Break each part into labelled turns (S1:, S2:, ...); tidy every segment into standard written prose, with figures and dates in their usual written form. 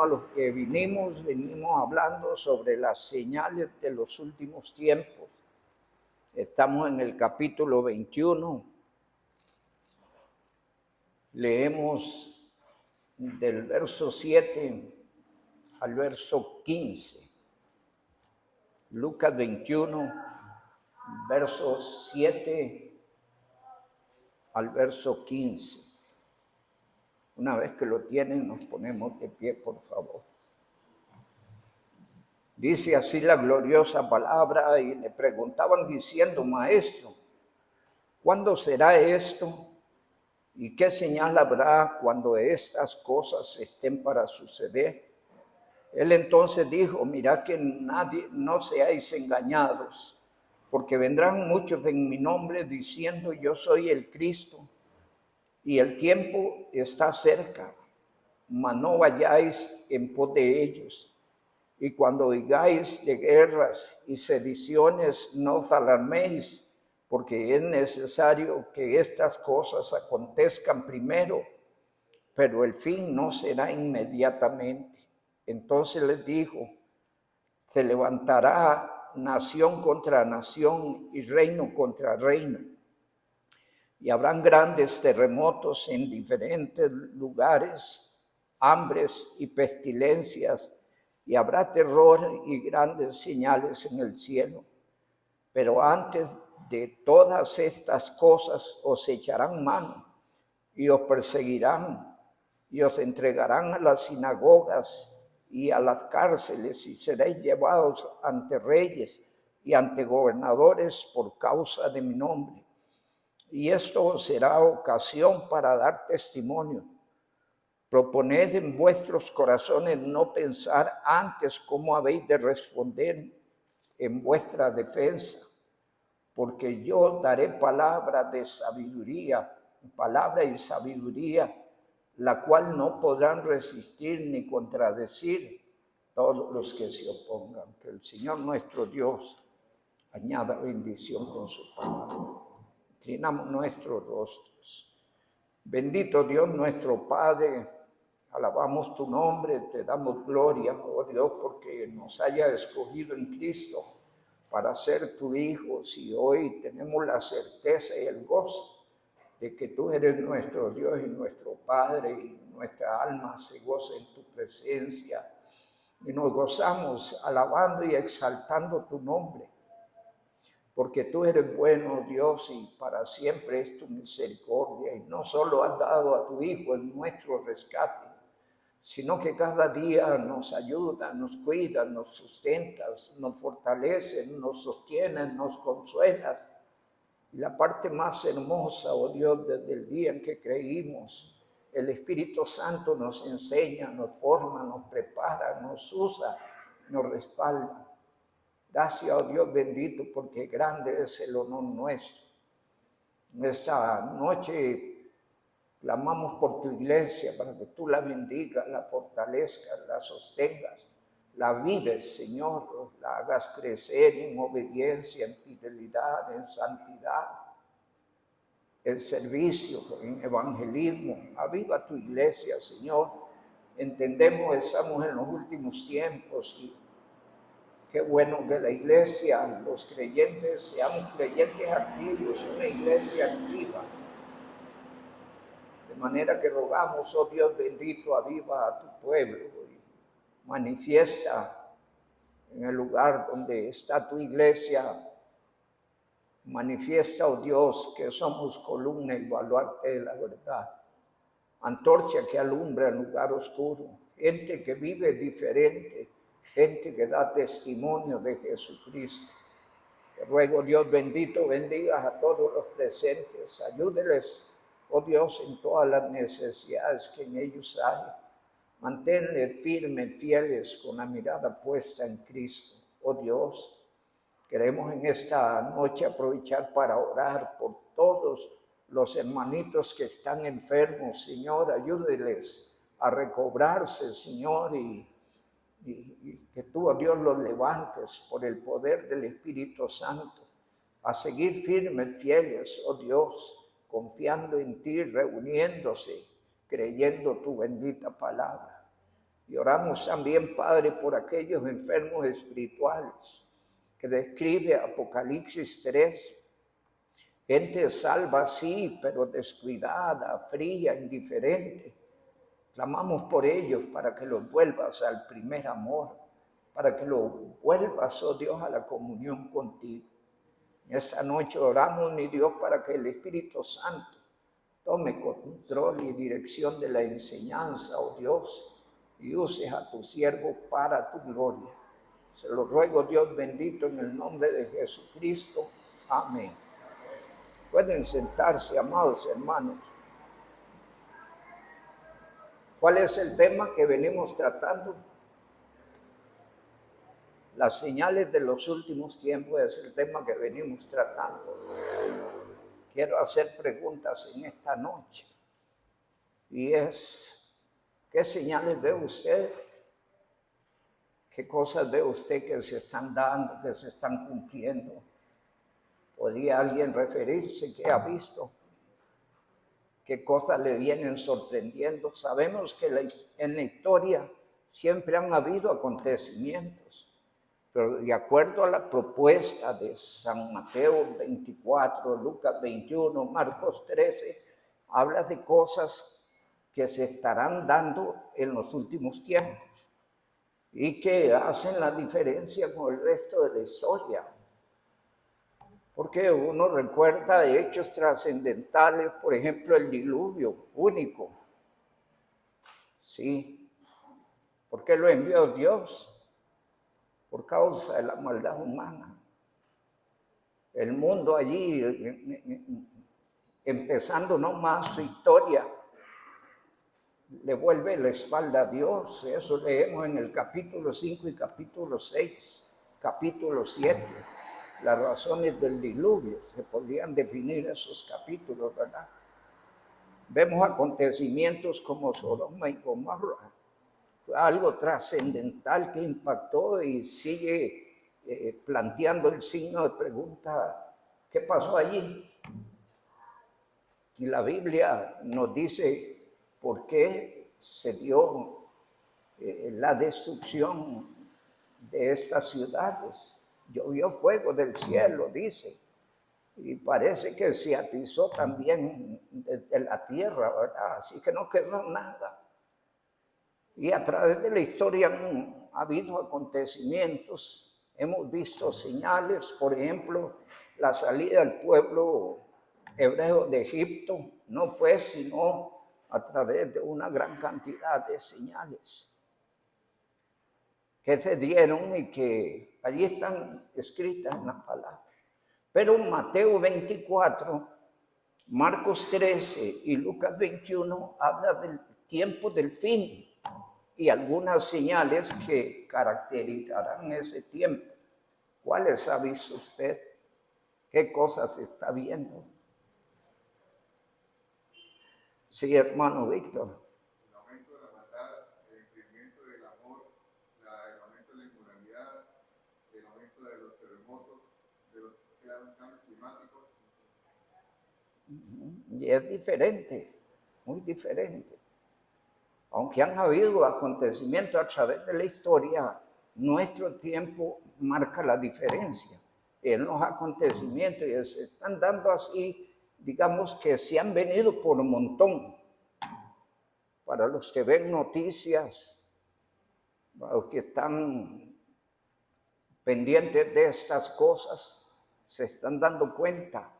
S1: A los que venimos hablando sobre las señales de los últimos tiempos. Estamos en el capítulo 21. Leemos del verso 7 al verso 15. Lucas 21, versos 7 al verso 15. Una vez que lo tienen, nos ponemos de pie, por favor. Dice así la gloriosa palabra, y le preguntaban diciendo: Maestro, ¿cuándo será esto? ¿Y qué señal habrá cuando estas cosas estén para suceder? Él entonces dijo: mirad que no seáis engañados, porque vendrán muchos en mi nombre diciendo: yo soy el Cristo, y el tiempo está cerca, mas no vayáis en pos de ellos. Y cuando oigáis de guerras y sediciones, no os alarméis, porque es necesario que estas cosas acontezcan primero, pero el fin no será inmediatamente. Entonces les dijo: se levantará nación contra nación y reino contra reino, y habrán grandes terremotos en diferentes lugares, hambres y pestilencias, y habrá terror y grandes señales en el cielo. Pero antes de todas estas cosas os echarán mano y os perseguirán y os entregarán a las sinagogas y a las cárceles, y seréis llevados ante reyes y ante gobernadores por causa de mi nombre. Y esto será ocasión para dar testimonio. Proponed en vuestros corazones no pensar antes cómo habéis de responder en vuestra defensa, porque yo daré palabra y sabiduría, la cual no podrán resistir ni contradecir todos los que se opongan. Que el Señor nuestro Dios añada bendición con su palabra. Inclinamos nuestros rostros. Bendito Dios nuestro Padre, alabamos tu nombre, te damos gloria, oh Dios, porque nos haya escogido en Cristo para ser tu hijo. Y hoy tenemos la certeza y el gozo de que tú eres nuestro Dios y nuestro Padre, y nuestra alma se goza en tu presencia, y nos gozamos alabando y exaltando tu nombre, porque tú eres bueno, Dios, y para siempre es tu misericordia. Y no solo has dado a tu Hijo en nuestro rescate, sino que cada día nos ayuda, nos cuida, nos sustenta, nos fortalece, nos sostiene, nos consuela. Y la parte más hermosa, oh Dios, desde el día en que creímos, el Espíritu Santo nos enseña, nos forma, nos prepara, nos usa, nos respalda. Gracias, oh Dios bendito, porque grande es el honor nuestro. Esta noche clamamos por tu iglesia para que tú la bendigas, la fortalezcas, la sostengas, la vives, Señor, la hagas crecer en obediencia, en fidelidad, en santidad, en servicio, en evangelismo. Aviva tu iglesia, Señor. Entendemos que estamos en los últimos tiempos, y qué bueno que la iglesia, los creyentes, seamos creyentes activos, una iglesia activa. De manera que rogamos, oh Dios bendito, aviva a tu pueblo y manifiesta en el lugar donde está tu iglesia. Manifiesta, oh Dios, que somos columna y baluarte de la verdad. Antorcha que alumbra el lugar oscuro. Gente que vive diferente. Gente que da testimonio de Jesucristo. Te ruego, Dios bendito, bendigas a todos los presentes. Ayúdeles, oh Dios, en todas las necesidades que en ellos hay. Manténles firmes, fieles, con la mirada puesta en Cristo. Oh Dios, queremos en esta noche aprovechar para orar por todos los hermanitos que están enfermos. Señor, ayúdeles a recobrarse, Señor, y que tú, oh Dios, los levantes por el poder del Espíritu Santo, a seguir firmes, fieles, oh Dios, confiando en ti, reuniéndose, creyendo tu bendita palabra. Y oramos también, Padre, por aquellos enfermos espirituales que describe Apocalipsis 3. Gente salva, sí, pero descuidada, fría, indiferente. Clamamos por ellos para que los vuelvas al primer amor, para que los vuelvas, oh Dios, a la comunión contigo. Esta noche oramos, mi Dios, para que el Espíritu Santo tome control y dirección de la enseñanza, oh Dios, y uses a tu siervo para tu gloria. Se lo ruego, Dios bendito, en el nombre de Jesucristo. Amén. Pueden sentarse, amados hermanos. ¿Cuál es el tema que venimos tratando? Las señales de los últimos tiempos es el tema que venimos tratando. Quiero hacer preguntas en esta noche. Y es, ¿qué señales ve usted? ¿Qué cosas ve usted que se están dando, que se están cumpliendo? ¿Podría alguien referirse qué ha visto? ¿Qué cosas le vienen sorprendiendo? Sabemos que en la historia siempre han habido acontecimientos, pero de acuerdo a la propuesta de San Mateo 24, Lucas 21, Marcos 13, habla de cosas que se estarán dando en los últimos tiempos y que hacen la diferencia con el resto de la historia. Porque uno recuerda hechos trascendentales, por ejemplo, el diluvio único. Sí. ¿Por qué lo envió Dios? Por causa de la maldad humana. El mundo allí, empezando nomás su historia, le vuelve la espalda a Dios. Eso leemos en el capítulo 5 y capítulo 6, capítulo 7. Las razones del diluvio, se podrían definir esos capítulos, ¿verdad? Vemos acontecimientos como Sodoma y Gomorra. Fue algo trascendental que impactó y sigue planteando el signo de pregunta, ¿qué pasó allí? Y la Biblia nos dice por qué se dio la destrucción de estas ciudades. Llovió fuego del cielo, dice, y parece que se atizó también desde la tierra, ¿verdad? Así que no quedó nada. Y a través de la historia han habido acontecimientos, hemos visto señales, por ejemplo, la salida del pueblo hebreo de Egipto no fue sino a través de una gran cantidad de señales que se dieron y que allí están escritas en la palabra. Pero Mateo 24, Marcos 13 y Lucas 21 habla del tiempo del fin y algunas señales que caracterizarán ese tiempo. ¿Cuáles ha visto usted? ¿Qué cosas está viendo? Sí, hermano Víctor.
S2: El aumento de la maldad, el incremento del amor, el aumento de la inmoralidad, el aumento de los terremotos, de los cambios climáticos.
S1: Y es diferente, muy diferente. Aunque han habido acontecimientos a través de la historia, nuestro tiempo marca la diferencia. En los acontecimientos y se están dando así, digamos que se han venido por un montón. Para los que ven noticias, para los que están pendientes de estas cosas, se están dando cuenta.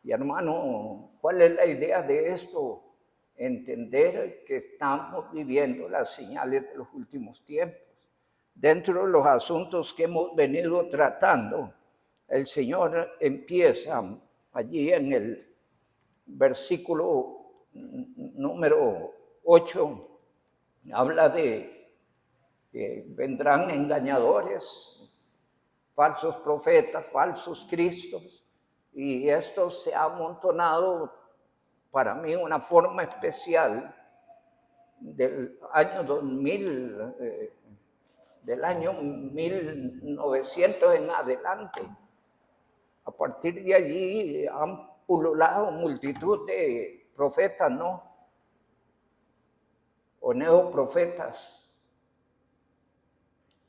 S1: Y hermano, ¿cuál es la idea de esto? Entender que estamos viviendo las señales de los últimos tiempos. Dentro de los asuntos que hemos venido tratando, el Señor empieza allí en el versículo número 8, habla de que vendrán engañadores, falsos profetas, falsos cristos, y esto se ha amontonado para mí una forma especial del año 2000, del año 1900 en adelante. A partir de allí han pululado multitud de profetas, ¿no? o neoprofetas,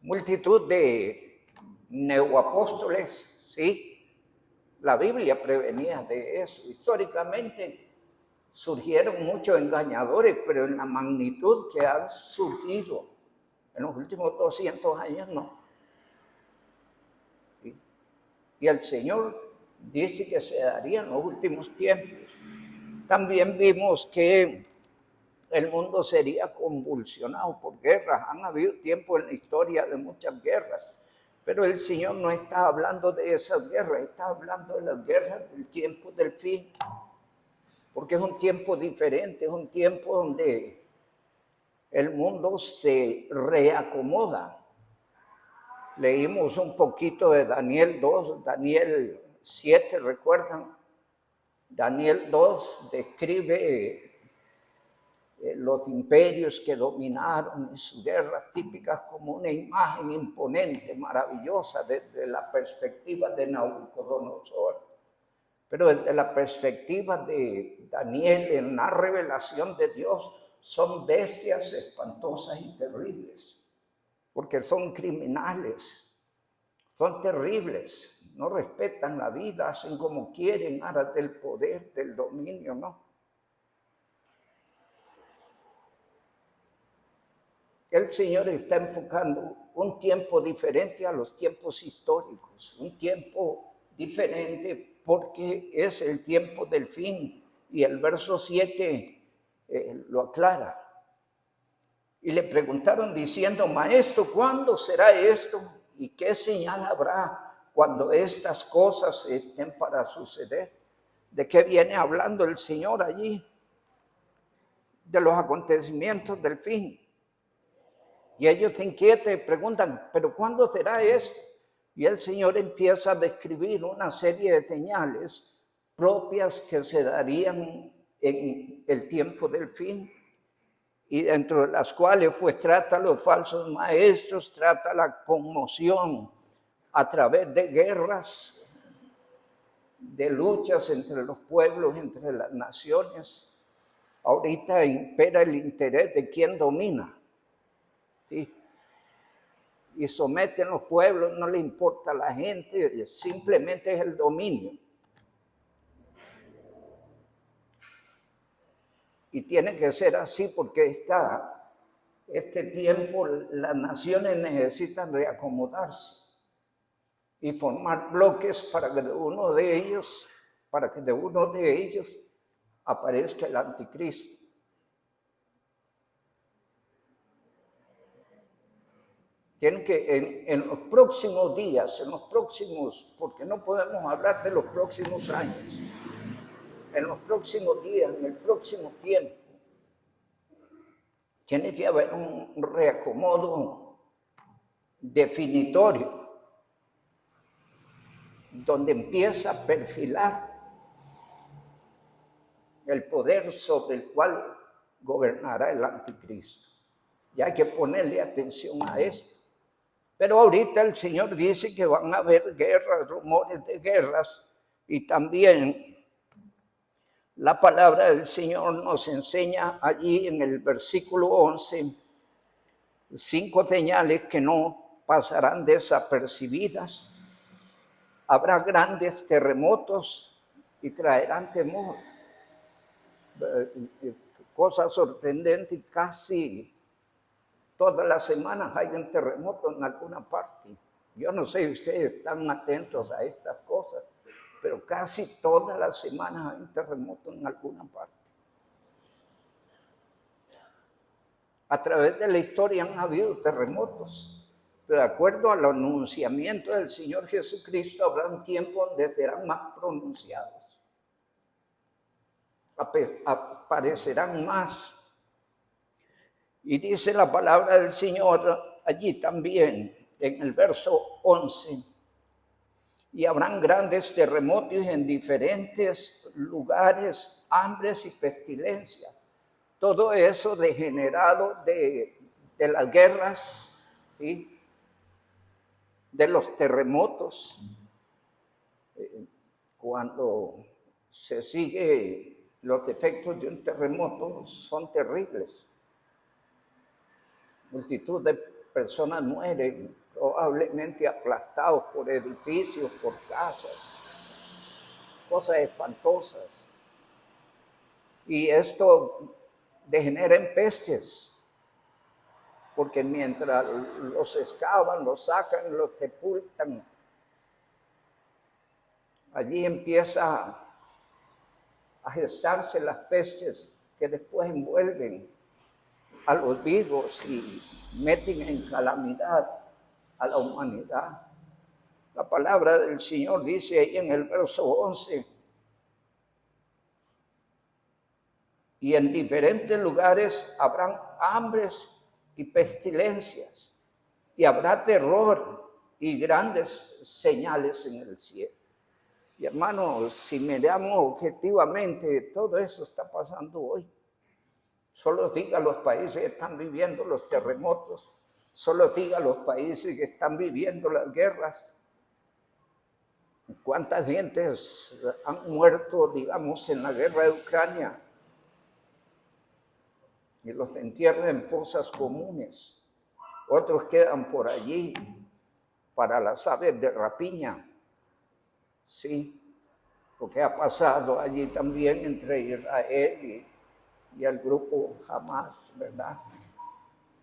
S1: multitud de neoapóstoles, sí. La Biblia prevenía de eso. Históricamente surgieron muchos engañadores, pero en la magnitud que han surgido en los últimos 200 años, no. ¿Sí? Y el Señor dice que se daría en los últimos tiempos. También vimos que el mundo sería convulsionado por guerras. Han habido tiempo en la historia de muchas guerras, pero el Señor no está hablando de esas guerras, está hablando de las guerras del tiempo del fin, porque es un tiempo diferente, es un tiempo donde el mundo se reacomoda. Leímos un poquito de Daniel 2, Daniel 7, ¿recuerdan? Daniel 2 describe los imperios que dominaron y sus guerras típicas como una imagen imponente, maravillosa desde la perspectiva de Nabucodonosor. Pero desde la perspectiva de Daniel en la revelación de Dios, son bestias espantosas y terribles, porque son criminales, son terribles, no respetan la vida, hacen como quieren, aras del poder, del dominio, ¿no? El Señor está enfocando un tiempo diferente a los tiempos históricos, un tiempo diferente porque es el tiempo del fin. Y el verso 7 lo aclara. Y le preguntaron diciendo, Maestro, ¿cuándo será esto? ¿Y qué señal habrá cuando estas cosas estén para suceder? ¿De qué viene hablando el Señor allí? De los acontecimientos del fin. Y ellos se inquietan y preguntan, ¿pero cuándo será esto? Y el Señor empieza a describir una serie de señales propias que se darían en el tiempo del fin, y dentro de las cuales pues trata a los falsos maestros, trata la conmoción a través de guerras, de luchas entre los pueblos, entre las naciones. Ahorita impera el interés de quién domina, ¿sí? Y someten los pueblos, no le importa a la gente, simplemente es el dominio. Y tiene que ser así porque este tiempo las naciones necesitan reacomodarse y formar bloques para que de uno de ellos aparezca el anticristo. Tienen que en los próximos días, porque no podemos hablar de los próximos años, en los próximos días, en el próximo tiempo, tiene que haber un reacomodo definitorio, donde empieza a perfilar el poder sobre el cual gobernará el anticristo. Y hay que ponerle atención a esto. Pero ahorita el Señor dice que van a haber guerras, rumores de guerras, y también la palabra del Señor nos enseña allí en el versículo 11, 5 señales que no pasarán desapercibidas. Habrá grandes terremotos y traerán temor. Cosa sorprendente, casi todas las semanas hay un terremoto en alguna parte. Yo no sé si ustedes están atentos a estas cosas, pero casi todas las semanas hay un terremoto en alguna parte. A través de la historia han habido terremotos, pero de acuerdo al anunciamiento del Señor Jesucristo habrá un tiempo donde serán más pronunciados. Aparecerán más. Y dice la palabra del Señor allí también, en el verso 11, y habrán grandes terremotos en diferentes lugares, hambres y pestilencias. Todo eso degenerado de las guerras, ¿sí? De los terremotos. Cuando se sigue los efectos de un terremoto son terribles. multitud de personas mueren, probablemente aplastados por edificios, por casas, cosas espantosas. Y esto degenera en pestes, porque mientras los excavan, los sacan, los sepultan, allí empieza a gestarse las pestes que después envuelven a los vivos y meten en calamidad a la humanidad. La palabra del Señor dice ahí en el verso 11, y en diferentes lugares habrán hambres y pestilencias, y habrá terror y grandes señales en el cielo. Y hermanos, si miramos objetivamente, todo eso está pasando hoy. Solo diga los países que están viviendo los terremotos, solo diga los países que están viviendo las guerras. ¿Cuántas gentes han muerto, digamos, en la guerra de Ucrania? Y los entierran en fosas comunes. Otros quedan por allí para las aves de rapiña. Sí, lo que ha pasado allí también entre Israel y el grupo Hamas, ¿verdad?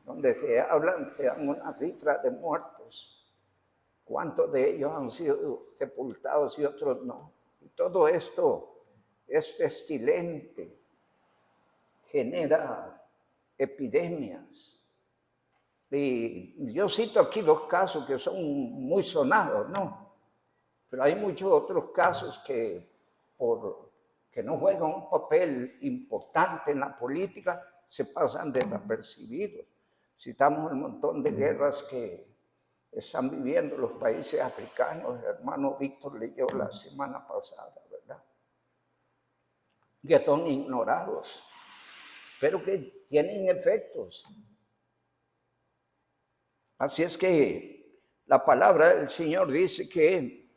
S1: Donde se dan una cifra de muertos. ¿Cuántos de ellos han sido sepultados y otros no? Y todo esto es pestilente, genera epidemias. Y yo cito aquí dos casos que son muy sonados, ¿no? Pero hay muchos otros casos que no juegan un papel importante en la política, se pasan desapercibidos. Citamos el montón de guerras que están viviendo los países africanos. El hermano Víctor leyó la semana pasada, ¿verdad? Que son ignorados, pero que tienen efectos. Así es que la palabra del Señor dice que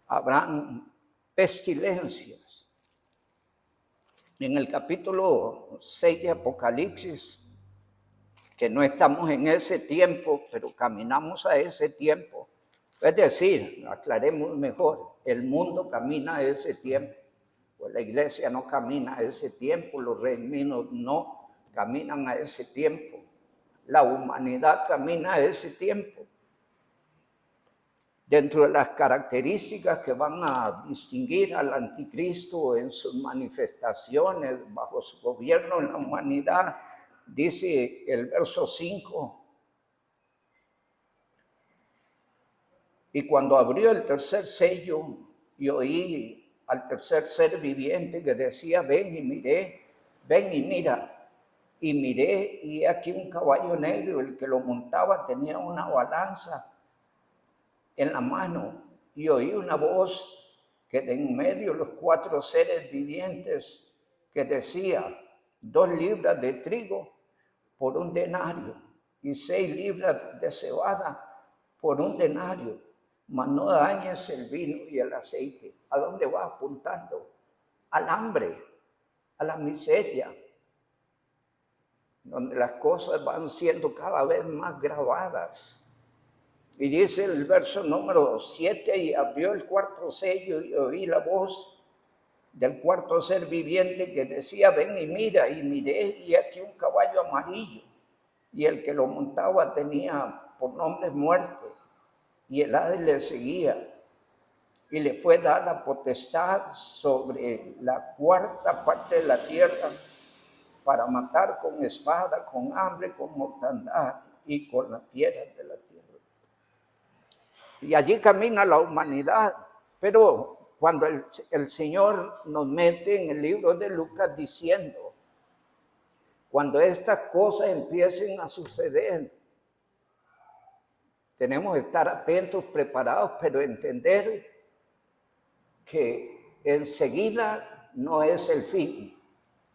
S1: habrán pestilencias. En el capítulo 6 de Apocalipsis, que no estamos en ese tiempo, pero caminamos a ese tiempo. Es decir, aclaremos mejor, el mundo camina a ese tiempo, pues la iglesia no camina a ese tiempo, los redimidos no caminan a ese tiempo, la humanidad camina a ese tiempo. Dentro de las características que van a distinguir al anticristo en sus manifestaciones bajo su gobierno en la humanidad, dice el verso 5, y cuando abrió el tercer sello y oí al tercer ser viviente que decía, ven y miré, ven y mira, y miré y aquí un caballo negro, el que lo montaba tenía una balanza en la mano, y oí una voz que de en medio de los cuatro seres vivientes que decía, 2 libras de trigo por 1 denario y 6 libras de cebada por 1 denario, mas no dañes el vino y el aceite. ¿A dónde va apuntando? Al hambre, a la miseria, donde las cosas van siendo cada vez más gravadas. Y dice el verso número 7, y abrió el cuarto sello y oí la voz del cuarto ser viviente que decía, ven y mira, y miré, y aquí un caballo amarillo, y el que lo montaba tenía por nombre Muerte, y el Hades le seguía, y le fue dada potestad sobre la 4ª parte de la tierra para matar con espada, con hambre, con mortandad y con las fieras de la tierra. Y allí camina la humanidad, pero cuando el Señor nos mete en el libro de Lucas diciendo, cuando estas cosas empiecen a suceder, tenemos que estar atentos, preparados, pero entender que enseguida no es el fin,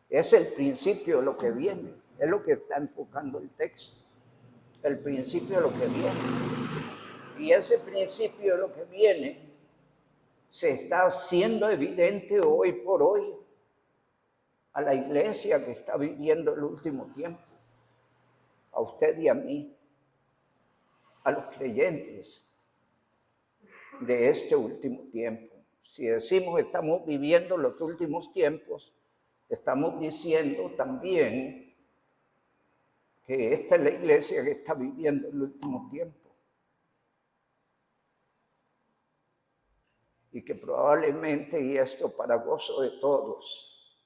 S1: es el principio de lo que viene, es lo que está enfocando el texto, el principio de lo que viene. Y ese principio de lo que viene se está haciendo evidente hoy por hoy a la iglesia que está viviendo el último tiempo. a usted y a mí, a los creyentes de este último tiempo. Si decimos que estamos viviendo los últimos tiempos, estamos diciendo también que esta es la iglesia que está viviendo el último tiempo. Y que probablemente, y esto para gozo de todos,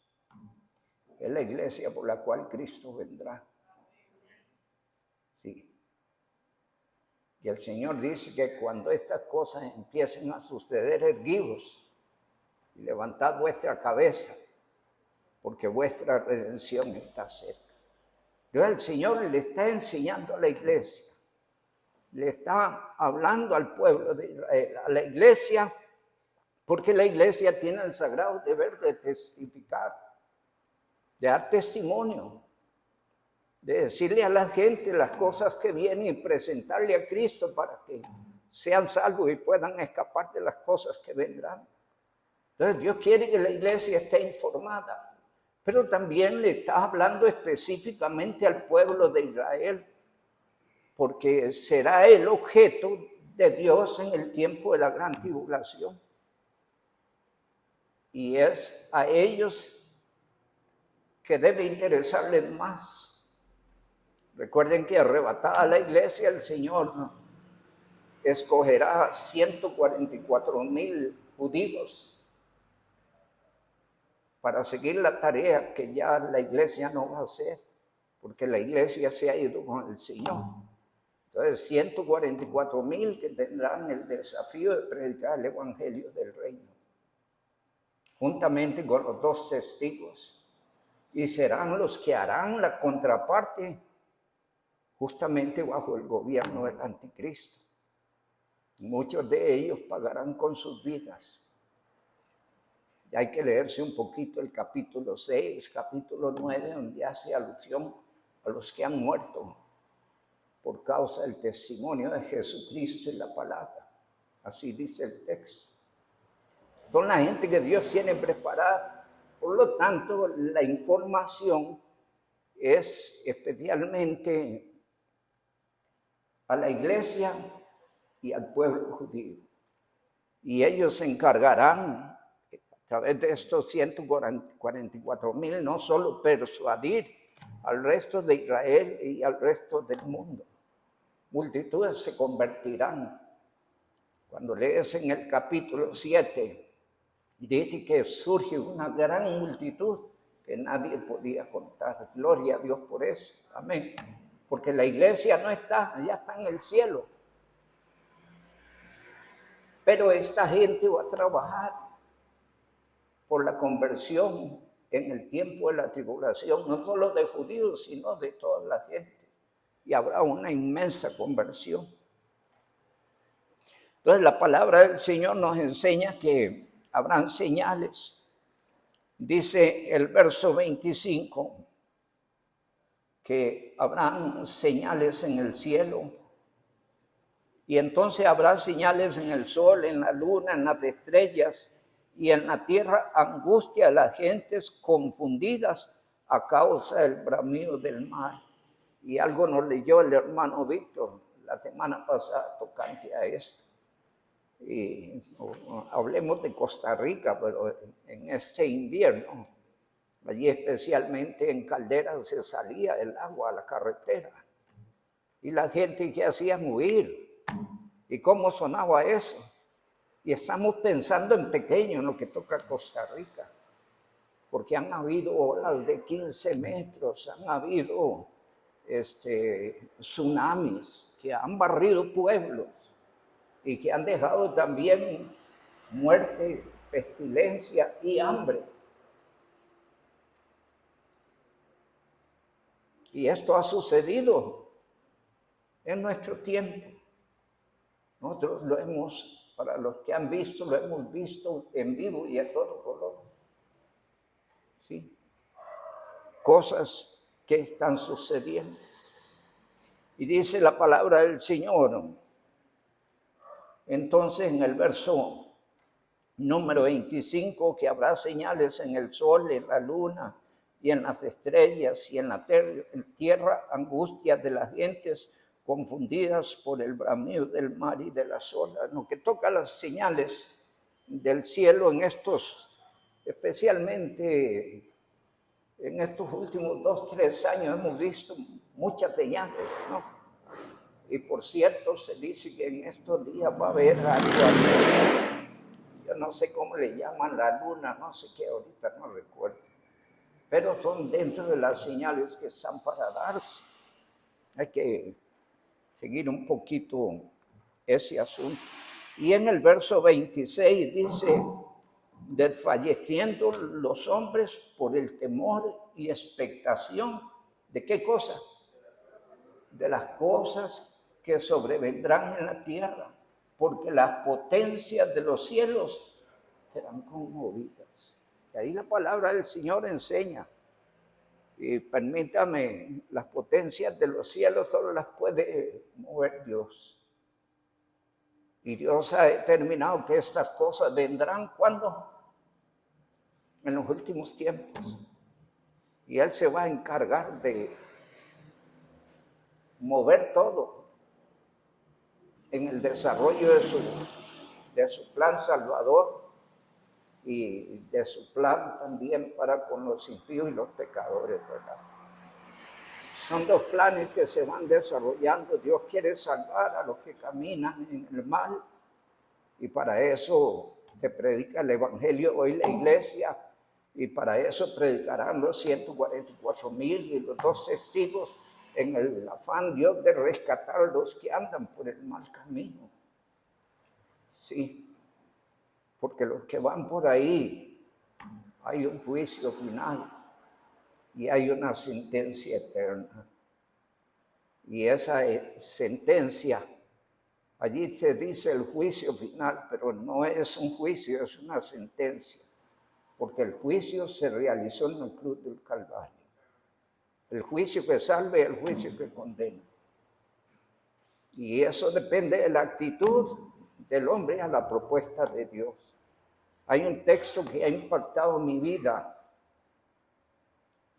S1: es la iglesia por la cual Cristo vendrá. Sí. Y el Señor dice que cuando estas cosas empiecen a suceder, erguíos y levantad vuestra cabeza, porque vuestra redención está cerca. Entonces el Señor le está enseñando a la iglesia, le está hablando al pueblo de Israel, a la iglesia, porque la iglesia tiene el sagrado deber de testificar, de dar testimonio, de decirle a la gente las cosas que vienen y presentarle a Cristo para que sean salvos y puedan escapar de las cosas que vendrán. Entonces Dios quiere que la iglesia esté informada, pero también le está hablando específicamente al pueblo de Israel, porque será el objeto de Dios en el tiempo de la gran tribulación. Y es a ellos que debe interesarles más. Recuerden que arrebatada la iglesia, el Señor escogerá 144,000 judíos para seguir la tarea que ya la iglesia no va a hacer, porque la iglesia se ha ido con el Señor. Entonces, 144,000 que tendrán el desafío de predicar el evangelio del reino, juntamente con los 2 testigos, y serán los que harán la contraparte justamente bajo el gobierno del anticristo. Muchos de ellos pagarán con sus vidas. Y hay que leerse un poquito el capítulo 6, capítulo 9, donde hace alusión a los que han muerto por causa del testimonio de Jesucristo y la palabra. Así dice el texto. Son la gente que Dios tiene preparada. Por lo tanto, la información es especialmente a la iglesia y al pueblo judío. Y ellos se encargarán, a través de estos 144,000, no solo persuadir al resto de Israel y al resto del mundo. Multitudes se convertirán. Cuando lees en el capítulo 7, dice que surge una gran multitud que nadie podía contar. Gloria a Dios por eso. Amén. Porque la iglesia no está, ya está en el cielo. Pero esta gente va a trabajar por la conversión en el tiempo de la tribulación, no solo de judíos, sino de toda la gente. Y habrá una inmensa conversión. Entonces la palabra del Señor nos enseña que habrán señales. Dice el verso 25 que habrán señales en el cielo. Y entonces habrá señales en el sol, en la luna, en las estrellas, y en la tierra angustia a las gentes confundidas a causa del bramido del mar. Y algo nos leyó el hermano Víctor la semana pasada tocante a esto. Y hablemos de Costa Rica, pero en este invierno, allí especialmente en Caldera se salía el agua a la carretera. Y la gente que hacían huir. ¿Y cómo sonaba eso? Y estamos pensando en pequeño, en lo que toca Costa Rica. Porque han habido olas de 15 metros, han habido tsunamis que han barrido pueblos y que han dejado también muerte, pestilencia y hambre. Y esto ha sucedido en nuestro tiempo. Nosotros lo hemos, para los que han visto, lo hemos visto en vivo y a todo color. ¿Sí? Cosas que están sucediendo. Y dice la palabra del Señor. Entonces en el verso número 25, que habrá señales en el sol, en la luna y en las estrellas y en la tierra angustias de las gentes confundidas por el bramido del mar y de las olas. Lo que toca las señales del cielo en estos, especialmente en estos últimos 2, 3 años, hemos visto muchas señales, ¿no? Y por cierto, se dice que en estos días va a haber algo, yo no sé cómo le llaman la luna, no sé qué, ahorita no recuerdo. Pero son dentro de las señales que están para darse. Hay que seguir un poquito ese asunto. Y en el verso 26 dice, desfalleciendo los hombres por el temor y expectación, ¿de qué cosa? De las cosas que sobrevendrán en la tierra, porque las potencias de los cielos serán conmovidas. Y ahí la palabra del Señor enseña. Y permítame, las potencias de los cielos solo las puede mover Dios. Y Dios ha determinado que estas cosas vendrán ¿cuándo? En los últimos tiempos. Y Él se va a encargar de mover todo en el desarrollo de su plan salvador y de su plan también para con los impíos y los pecadores, ¿verdad? Son 2 planes que se van desarrollando. Dios quiere salvar a los que caminan en el mal y para eso se predica el evangelio hoy la iglesia y para eso predicarán los 144,000 y los 2 testigos en el afán Dios de rescatar a los que andan por el mal camino. Sí, porque los que van por ahí hay un juicio final y hay una sentencia eterna. Y esa sentencia, allí se dice el juicio final, pero no es un juicio, es una sentencia, porque el juicio se realizó en la cruz del Calvario. El juicio que salve y el juicio que condena. Y eso depende de la actitud del hombre a la propuesta de Dios. Hay un texto que ha impactado mi vida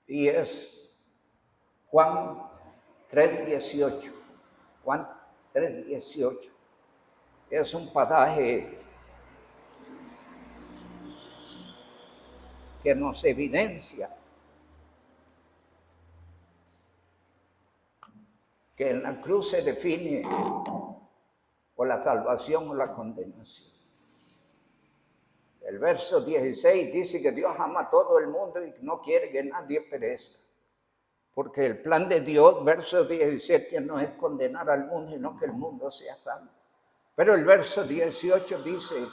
S1: y es Juan 3:18. Juan 3:18. Es un pasaje que nos evidencia que en la cruz se define o la salvación o la condenación. El verso 16 dice que Dios ama a todo el mundo y no quiere que nadie perezca. Porque el plan de Dios, verso 17, no es condenar al mundo, sino que el mundo sea salvo. Pero el verso 18 dice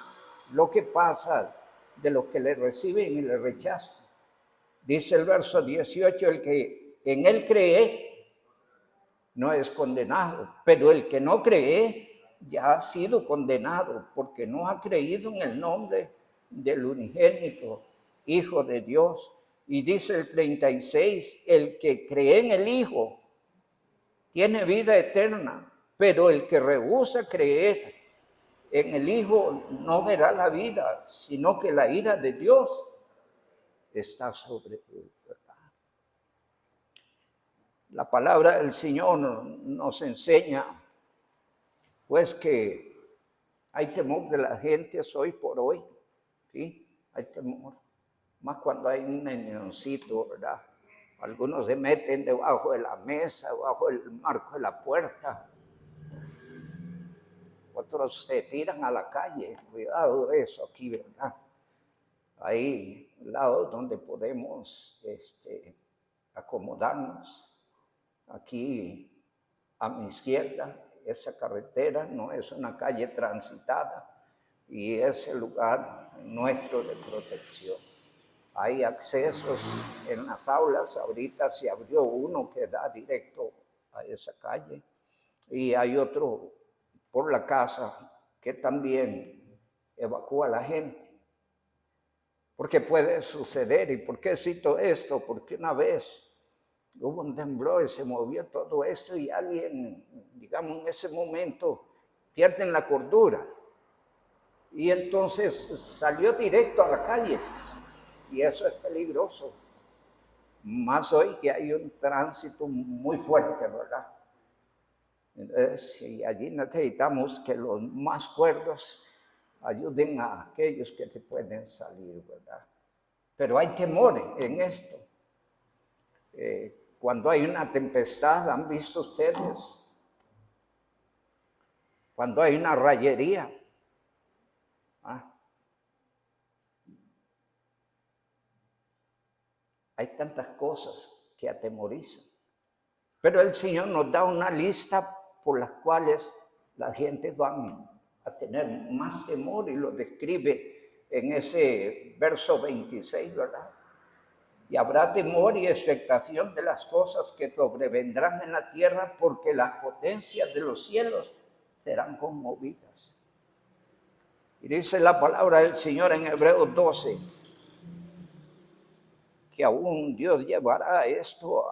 S1: lo que pasa de los que le reciben y le rechazan. Dice el verso 18, el que en él cree no es condenado, pero el que no cree ya ha sido condenado porque no ha creído en el nombre del unigénito Hijo de Dios. Y dice el 36, el que cree en el Hijo tiene vida eterna, pero el que rehúsa creer en el Hijo no verá la vida, sino que la ira de Dios está sobre él. La palabra del Señor nos enseña, pues, que hay temor de la gente hoy por hoy, ¿sí? Hay temor, más cuando hay un neoncito, ¿verdad? Algunos se meten debajo de la mesa, debajo del marco de la puerta. Otros se tiran a la calle, cuidado de eso aquí, ¿verdad? Ahí, lados donde podemos acomodarnos. Aquí a mi izquierda, esa carretera no es una calle transitada y es el lugar nuestro de protección. Hay accesos en las aulas, ahorita se abrió uno que da directo a esa calle y hay otro por la casa que también evacúa a la gente. Porque puede suceder, ¿y por qué cito esto? Porque una vez hubo un temblor y se movió todo esto y alguien, digamos, en ese momento pierde la cordura y entonces salió directo a la calle y eso es peligroso Más hoy que hay un tránsito muy fuerte, ¿verdad? Entonces, y allí necesitamos que los más cuerdos ayuden a aquellos que se pueden salir, ¿verdad? Pero hay temor en esto. Cuando hay una tempestad, ¿han visto ustedes? Cuando hay una rayería. Hay tantas cosas que atemorizan. Pero el Señor nos da una lista por las cuales la gente va a tener más temor y lo describe en ese verso 26, ¿verdad? Y habrá temor y expectación de las cosas que sobrevendrán en la tierra, porque las potencias de los cielos serán conmovidas. Y dice la palabra del Señor en Hebreos 12, que aún Dios llevará esto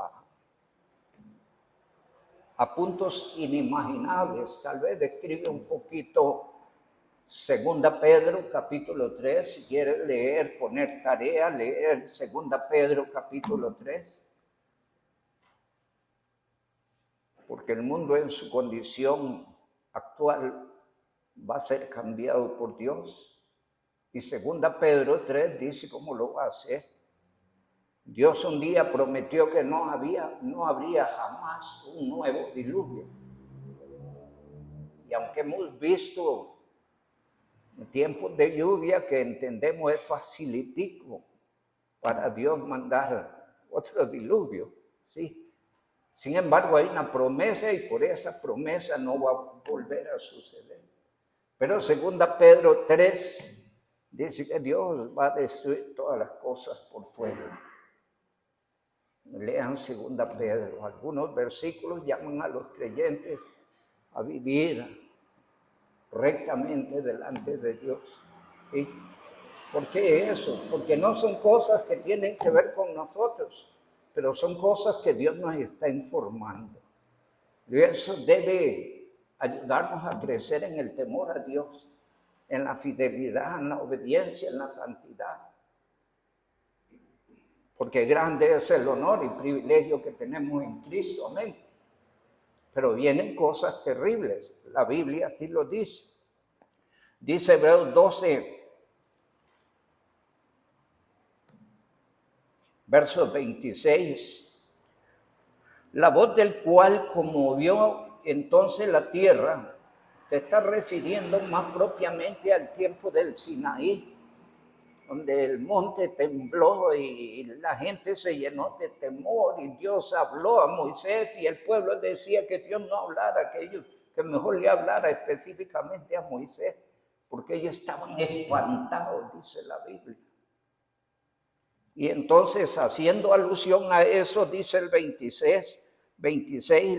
S1: a puntos inimaginables. Tal vez describe un poquito 2 Pedro capítulo 3, si quieres leer, poner tarea, leer 2 Pedro capítulo 3. Porque el mundo en su condición actual va a ser cambiado por Dios. Y 2 Pedro 3 dice cómo lo va a hacer. Dios un día prometió que no habría jamás un nuevo diluvio. Y aunque hemos visto tiempos de lluvia que entendemos es facilitico para Dios mandar otro diluvio, ¿sí? Sin embargo, hay una promesa y por esa promesa no va a volver a suceder. Pero 2 Pedro 3 dice que Dios va a destruir todas las cosas por fuego. Lean 2 Pedro. Algunos versículos llaman a los creyentes a vivir rectamente delante de Dios. ¿Sí? ¿Por qué eso? Porque no son cosas que tienen que ver con nosotros, pero son cosas que Dios nos está informando. Y eso debe ayudarnos a crecer en el temor a Dios, en la fidelidad, en la obediencia, en la santidad. Porque grande es el honor y privilegio que tenemos en Cristo, amén. Pero vienen cosas terribles, la Biblia así lo dice. Dice Hebreos 12, verso 26. La voz del cual conmovió entonces la tierra, se está refiriendo más propiamente al tiempo del Sinaí, donde el monte tembló y la gente se llenó de temor y Dios habló a Moisés y el pueblo decía que Dios no hablara, que mejor le hablara específicamente a Moisés, porque ellos estaban espantados, dice la Biblia. Y entonces, haciendo alusión a eso, dice el 26,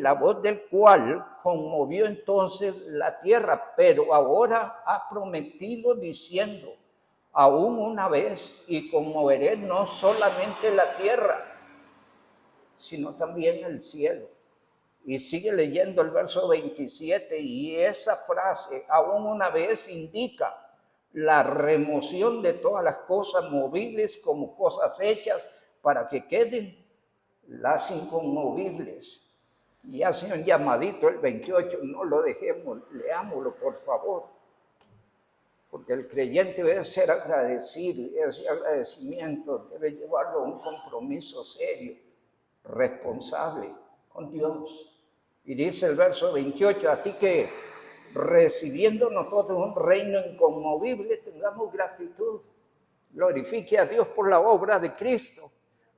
S1: la voz del cual conmovió entonces la tierra, pero ahora ha prometido diciendo, aún una vez, y conmoveré no solamente la tierra, sino también el cielo. Y sigue leyendo el verso 27, y esa frase, aún una vez, indica la remoción de todas las cosas movibles como cosas hechas para que queden las inconmovibles. Y hace un llamadito el 28, no lo dejemos, leámoslo por favor. Porque el creyente debe ser agradecido y ese agradecimiento debe llevarlo a un compromiso serio, responsable con Dios. Y dice el verso 28, así que recibiendo nosotros un reino inconmovible, tengamos gratitud. Glorifique a Dios por la obra de Cristo.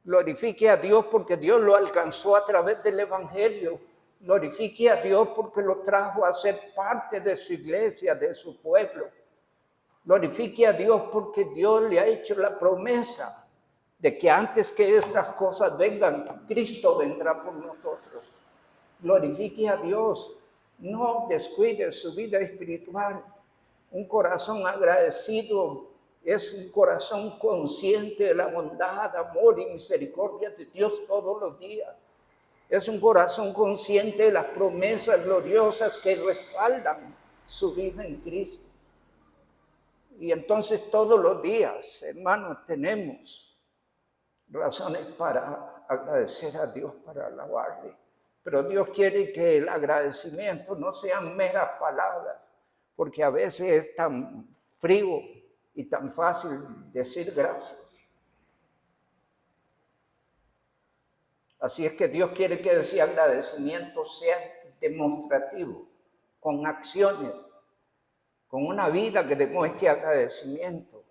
S1: Glorifique a Dios porque Dios lo alcanzó a través del Evangelio. Glorifique a Dios porque lo trajo a ser parte de su iglesia, de su pueblo. Glorifique a Dios porque Dios le ha hecho la promesa de que antes que estas cosas vengan, Cristo vendrá por nosotros. Glorifique a Dios. No descuide su vida espiritual. Un corazón agradecido es un corazón consciente de la bondad, amor y misericordia de Dios todos los días. Es un corazón consciente de las promesas gloriosas que respaldan su vida en Cristo. Y entonces todos los días, hermanos, tenemos razones para agradecer a Dios para alabarle. Pero Dios quiere que el agradecimiento no sean meras palabras, porque a veces es tan frío y tan fácil decir gracias. Así es que Dios quiere que ese agradecimiento sea demostrativo, con acciones, con una vida que demuestre agradecimiento.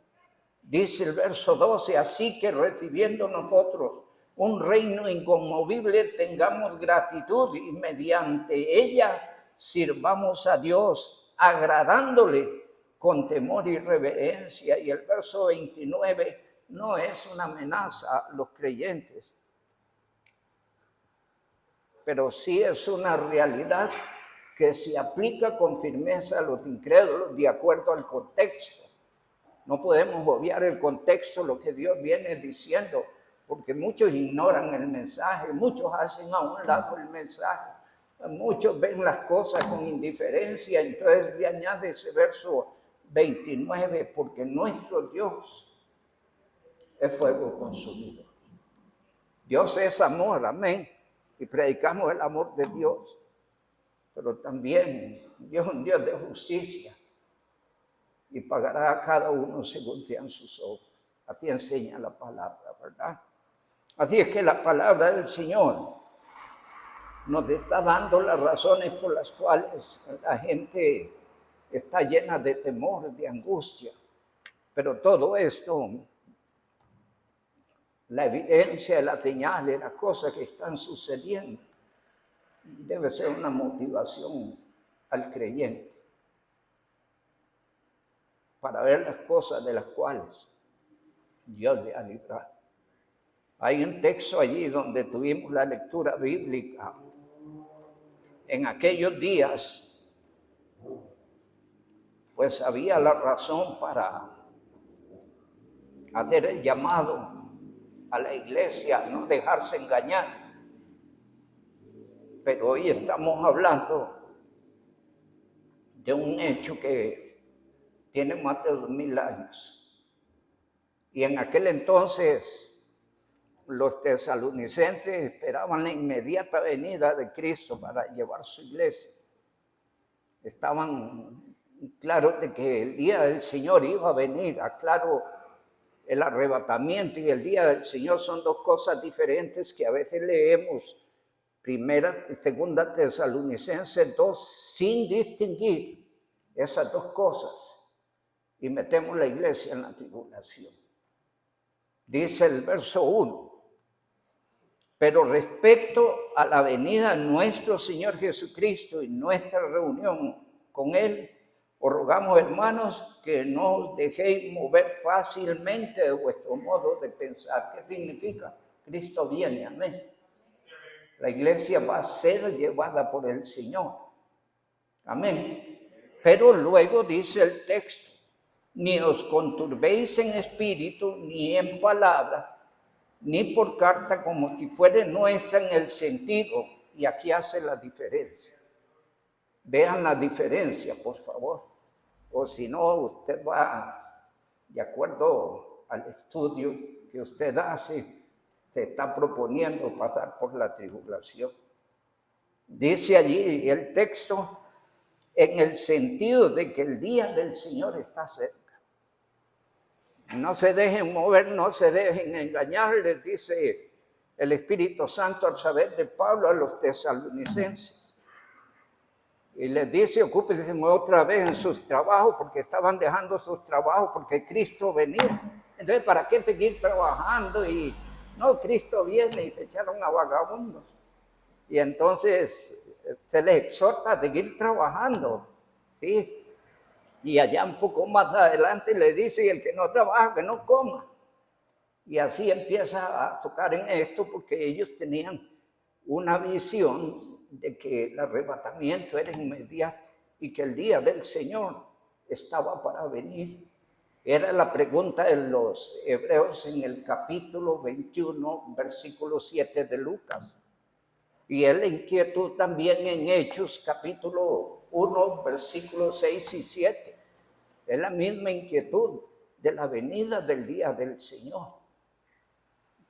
S1: Dice el verso 12, así que recibiendo nosotros un reino inconmovible, tengamos gratitud y mediante ella sirvamos a Dios, agradándole con temor y reverencia. Y el verso 29 no es una amenaza a los creyentes, pero sí es una realidad que se aplica con firmeza a los incrédulos de acuerdo al contexto. No podemos obviar el contexto, lo que Dios viene diciendo, porque muchos ignoran el mensaje, muchos hacen a un lado el mensaje, muchos ven las cosas con indiferencia. Entonces le añade ese verso 29, porque nuestro Dios es fuego consumido. Dios es amor, amén, y predicamos el amor de Dios, pero también Dios es un Dios de justicia y pagará a cada uno según sean sus obras. Así enseña la palabra, ¿verdad? Así es que la palabra del Señor nos está dando las razones por las cuales la gente está llena de temor, de angustia. Pero todo esto, la evidencia, las señales, las cosas que están sucediendo, debe ser una motivación al creyente para ver las cosas de las cuales Dios le ha librado. Hay un texto allí donde tuvimos la lectura bíblica. En aquellos días, pues había la razón para hacer el llamado a la iglesia, no dejarse engañar. Pero hoy estamos hablando de un hecho que tiene más de 2000 años. Y en aquel entonces los tesalonicenses esperaban la inmediata venida de Cristo para llevar su iglesia. Estaban claros de que el día del Señor iba a venir. Aclaro, el arrebatamiento y el día del Señor son dos cosas diferentes que a veces leemos primera y segunda Tesalonicenses 2 sin distinguir esas dos cosas y metemos la iglesia en la tribulación. Dice el verso 1, pero respecto a la venida de nuestro Señor Jesucristo y nuestra reunión con Él, os rogamos, hermanos, que no os dejéis mover fácilmente de vuestro modo de pensar. ¿Qué significa? Cristo viene, amén. La iglesia va a ser llevada por el Señor, amén. Pero luego dice el texto, ni os conturbéis en espíritu, ni en palabra, ni por carta como si fuera nuestra en el sentido, y aquí hace la diferencia. Vean la diferencia, por favor, o si no, usted va, de acuerdo al estudio que usted hace, se está proponiendo pasar por la tribulación. Dice allí el texto, en el sentido de que el día del Señor está cerca. No se dejen mover, no se dejen engañar, les dice el Espíritu Santo a través de Pablo a los tesalonicenses. Y les dice, ocúpense otra vez en sus trabajos, porque estaban dejando sus trabajos, porque Cristo venía. Entonces, ¿para qué seguir trabajando? Y no, Cristo viene, y se echaron a vagabundos. Y entonces se les exhorta a seguir trabajando, ¿sí? Y allá un poco más adelante le dice, el que no trabaja, que no coma. Y así empieza a tocar en esto, porque ellos tenían una visión de que el arrebatamiento era inmediato y que el día del Señor estaba para venir. Era la pregunta de los hebreos en el capítulo 21, versículo 7 de Lucas. Y es la inquietud también en Hechos, capítulo 1, versículos 6 y 7. Es la misma inquietud de la venida del día del Señor.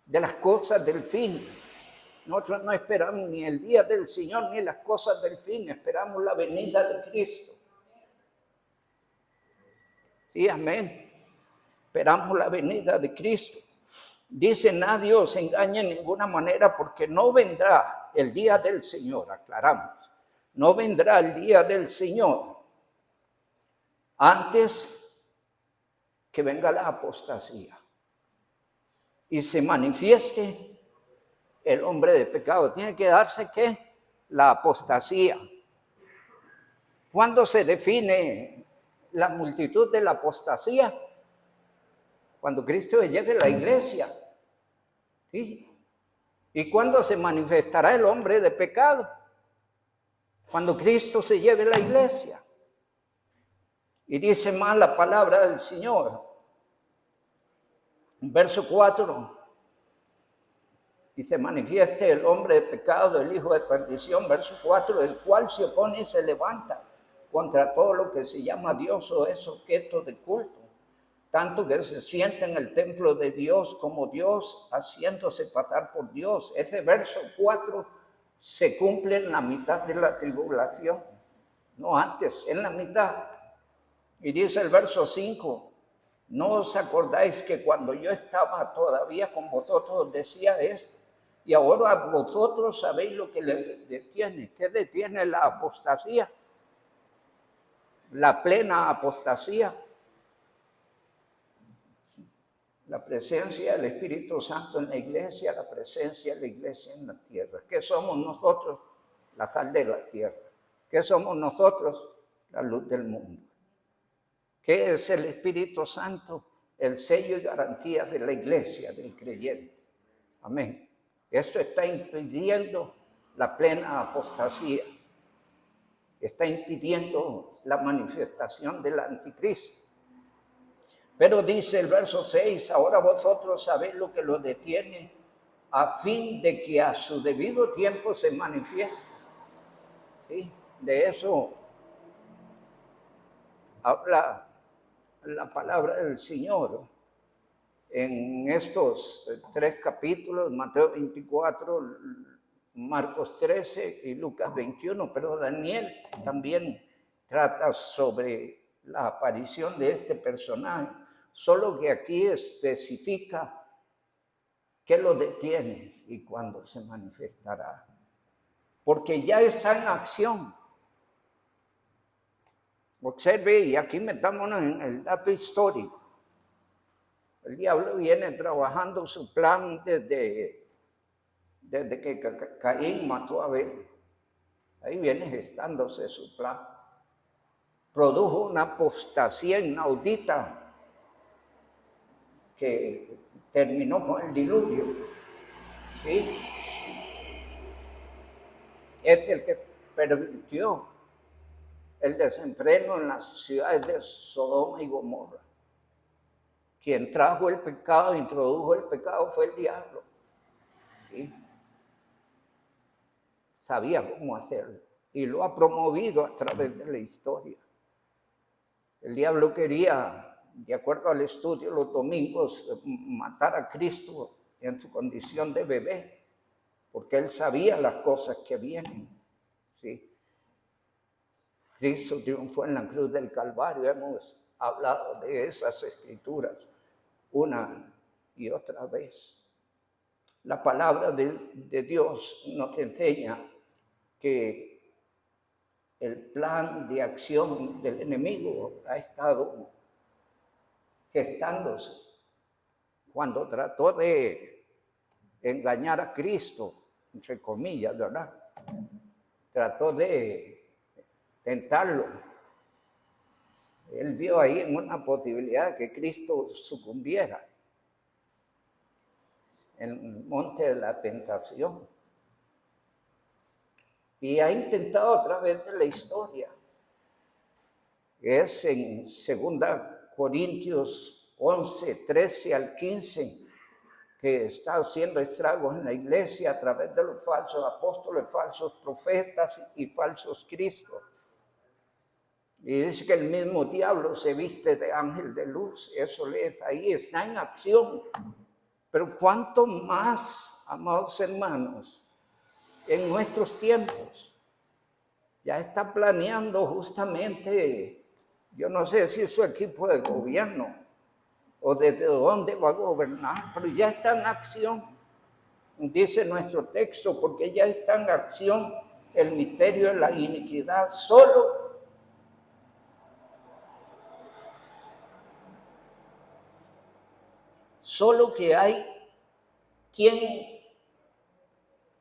S1: de las cosas del fin. Nosotros no esperamos ni el día del Señor ni las cosas del fin, esperamos la venida de Cristo. Sí, amén. Esperamos la venida de Cristo. Dice, nadie os engañe en ninguna manera, porque no vendrá el día del Señor, aclaramos. No vendrá el día del Señor antes que venga la apostasía y se manifieste el hombre de pecado. Tiene que darse, ¿qué? La apostasía. ¿Cuándo se define la multitud de la apostasía? Cuando Cristo lleve la iglesia. ¿Sí? ¿Y cuándo se manifestará el hombre de pecado? Cuando Cristo se lleve la iglesia. Y dice más la palabra del Señor. En verso 4. Y se manifieste el hombre de pecado, el hijo de perdición. Verso 4. El cual se opone y se levanta contra todo lo que se llama Dios o es objeto de culto. Tanto que se sienta en el templo de Dios como Dios, haciéndose pasar por Dios. Ese verso 4 se cumple en la mitad de la tribulación. No antes, en la mitad. Y dice el verso 5, no os acordáis que cuando yo estaba todavía con vosotros decía esto, y ahora vosotros sabéis lo que le detiene. ¿Qué detiene la apostasía? La plena apostasía. La presencia del Espíritu Santo en la iglesia, la presencia de la iglesia en la tierra. ¿Qué somos nosotros? La sal de la tierra. ¿Qué somos nosotros? La luz del mundo. ¿Qué es el Espíritu Santo? El sello y garantía de la iglesia, del creyente. Amén. Esto está impidiendo la plena apostasía. Está impidiendo la manifestación del anticristo. Pero dice el verso 6, ahora vosotros sabéis lo que lo detiene, a fin de que a su debido tiempo se manifieste. ¿Sí? De eso habla la palabra del Señor en estos 3 capítulos, Mateo 24, Marcos 13 y Lucas 21, pero Daniel también trata sobre la aparición de este personaje, solo que aquí especifica qué lo detiene y cuándo se manifestará, porque ya está en acción. Observe, y aquí metámonos en el dato histórico. El diablo viene trabajando su plan desde que Caín mató a Abel. Ahí viene gestándose su plan. Produjo una apostasía inaudita que terminó con el diluvio. ¿Sí? Es el que permitió el desenfreno en las ciudades de Sodoma y Gomorra. Quien trajo el pecado, introdujo el pecado, fue el diablo. ¿Sí? Sabía cómo hacerlo y lo ha promovido a través de la historia. El diablo quería, de acuerdo al estudio los domingos, matar a Cristo en su condición de bebé, porque él sabía las cosas que vienen. ¿Sí? Cristo triunfó en la cruz del Calvario. Hemos hablado de esas escrituras una y otra vez. La palabra de Dios nos enseña que el plan de acción del enemigo ha estado gestándose. Cuando trató de engañar a Cristo, entre comillas, ¿verdad? Trató de tentarlo. Él vio ahí en una posibilidad de que Cristo sucumbiera en el monte de la tentación. Y ha intentado a través de la historia. Es en 2 Corintios 11, 13 al 15, que está haciendo estragos en la iglesia a través de los falsos apóstoles, falsos profetas y falsos cristos. Y dice que el mismo diablo se viste de ángel de luz. Eso lees ahí, está en acción. Pero cuánto más, amados hermanos, en nuestros tiempos, ya está planeando justamente, yo no sé si es su equipo de gobierno o desde dónde va a gobernar, pero ya está en acción, dice nuestro texto, porque ya está en acción el misterio de la iniquidad. Solo que hay quien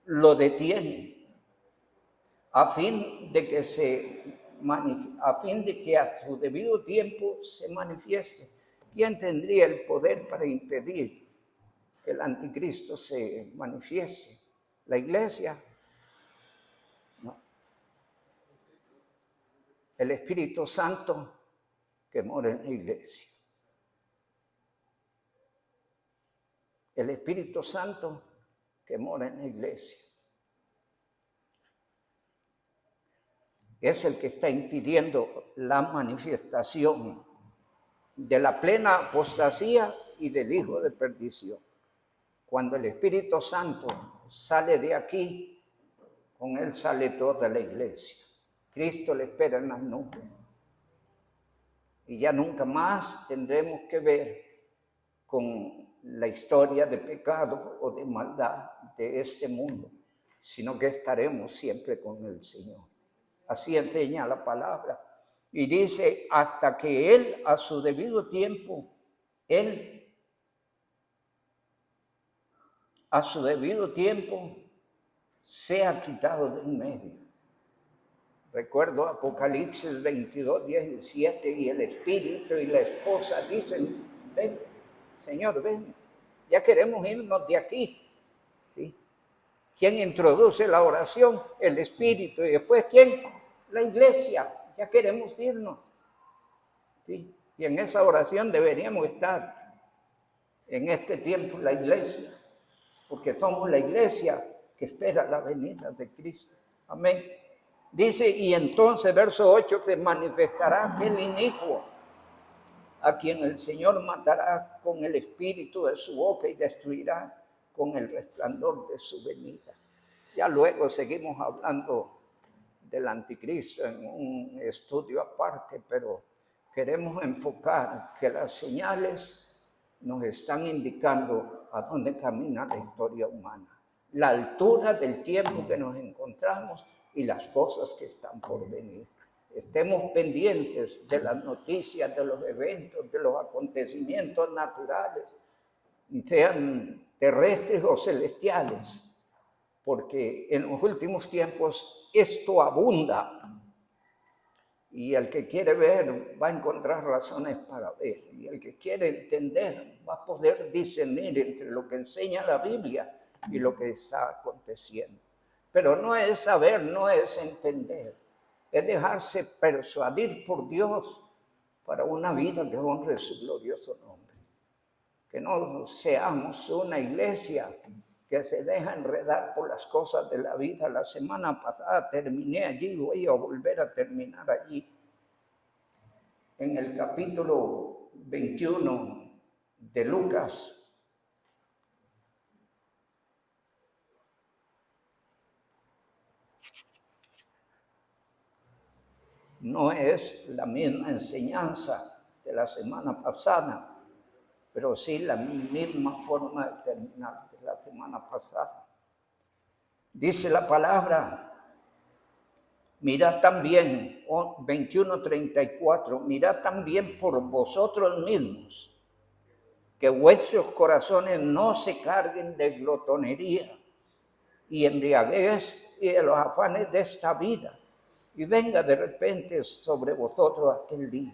S1: lo detiene a fin de que a su debido tiempo se manifieste. ¿Quién tendría el poder para impedir que el anticristo se manifieste? ¿La iglesia? No. El Espíritu Santo que mora en la iglesia. El Espíritu Santo que mora en la iglesia. Es el que está impidiendo la manifestación de la plena apostasía y del hijo de perdición. Cuando el Espíritu Santo sale de aquí, con él sale toda la iglesia. Cristo le espera en las nubes. Y ya nunca más tendremos que ver con la historia de pecado o de maldad de este mundo, sino que estaremos siempre con el Señor. Así enseña la palabra. Y dice, hasta que Él a su debido tiempo, sea quitado de en medio. Recuerdo Apocalipsis 22, 17, y el Espíritu y la esposa dicen, ven, Señor, ven, ya queremos irnos de aquí. ¿Sí? ¿Quién introduce la oración? El Espíritu. Y después, ¿quién? La iglesia. Ya queremos irnos. ¿Sí? Y en esa oración deberíamos estar en este tiempo la iglesia, porque somos la iglesia que espera la venida de Cristo. Amén. Dice, y entonces, verso 8, se manifestará aquel inicuo, a quien el Señor matará con el espíritu de su boca y destruirá con el resplandor de su venida. Ya luego seguimos hablando del anticristo en un estudio aparte, pero queremos enfocar que las señales nos están indicando a dónde camina la historia humana, la altura del tiempo que nos encontramos y las cosas que están por venir. Estemos pendientes de las noticias, de los eventos, de los acontecimientos naturales, sean terrestres o celestiales, porque en los últimos tiempos esto abunda. Y el que quiere ver va a encontrar razones para ver. Y el que quiere entender va a poder discernir entre lo que enseña la Biblia y lo que está aconteciendo. Pero no es saber, no es entender. Es dejarse persuadir por Dios para una vida que honre su glorioso nombre. Que no seamos una iglesia que se deja enredar por las cosas de la vida. La semana pasada terminé allí, voy a volver a terminar allí. En el capítulo 21 de Lucas. No es la misma enseñanza de la semana pasada, pero sí la misma forma de terminar de la semana pasada. Dice la palabra, mirad también, 21:34, mirad también por vosotros mismos, que vuestros corazones no se carguen de glotonería y embriaguez y de los afanes de esta vida, y venga de repente sobre vosotros aquel día,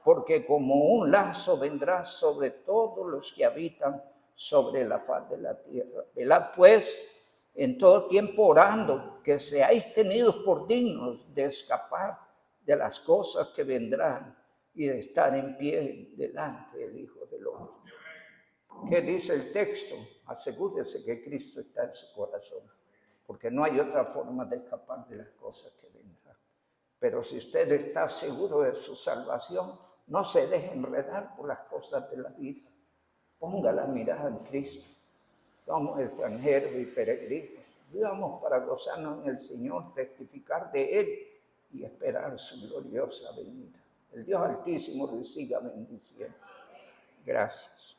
S1: porque como un lazo vendrá sobre todos los que habitan sobre la faz de la tierra. Velad pues en todo tiempo orando, que seáis tenidos por dignos de escapar de las cosas que vendrán y de estar en pie delante del Hijo del Hombre. ¿Qué dice el texto? Asegúrese que Cristo está en su corazón, porque no hay otra forma de escapar de las cosas que vendrán. Pero si usted está seguro de su salvación, no se deje enredar por las cosas de la vida. Ponga la mirada en Cristo. Somos extranjeros y peregrinos. Vivamos para gozarnos en el Señor, testificar de Él y esperar su gloriosa venida. El Dios Altísimo les siga bendiciendo. Gracias.